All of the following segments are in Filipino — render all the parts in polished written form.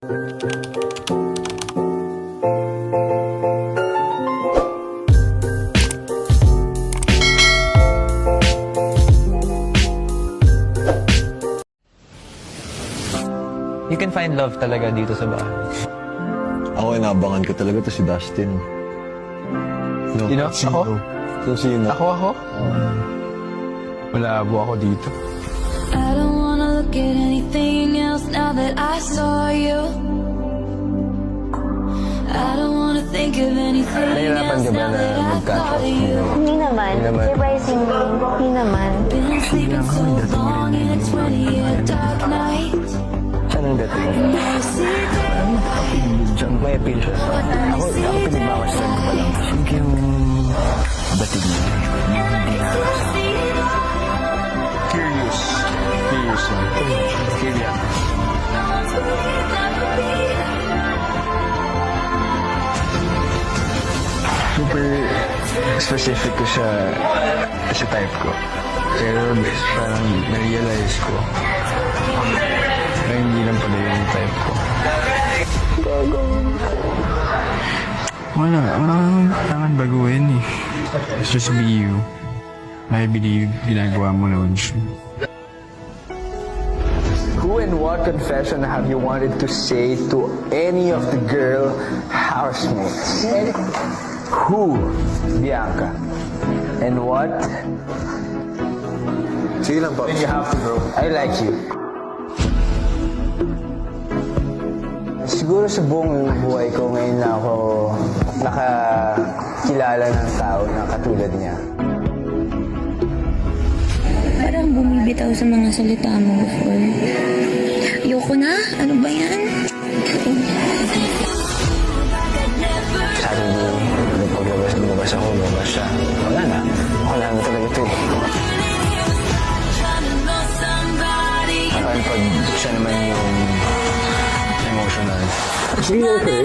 You can find love talaga dito sa bahay. Ako, inaabangan ko talaga to si Dustin. No, Sino? Ako? Sino? Ako? Malabo ako dito. I don't wanna look at anything else now that I saw you. I don't wanna think of anything Nahirapan else ka ba now na that I mag-catch thought up? of you. Hindi naman. Hindi naman. Surprisingly, hindi naman. Been sleeping so long in a 20-year dark night. Saan ang dating? Never see Diyan, may appeal siya. Ako pinagmamasdan ko pa lang. Sige yung batig niya. Curious. Curious lang. Curious. Super specific ko sa type ko. Pero parang na-realize ko na hindi lang pala yung type ko. Wala, kailangan baguhin eh. It's just be you. I believe ginagawa mo na siya. Who and what confession have you wanted to say to any of the girl housemates? Who, Bianca? And what? Sige lang, Pops. You have to, bro. I like you. Siguro sa buong buhay ko ngayon na ako nakakilala ng tao na katulad niya. Parang bumibitaw sa mga salita mo before. Ayoko na? Ano ba yan? Sabi mo, nung lumabas ako, lumabas siya. Wala na. Wala na talaga ito eh. Parang pag siya naman yung emotional. Sige, okay.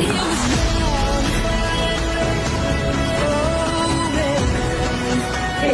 Ay,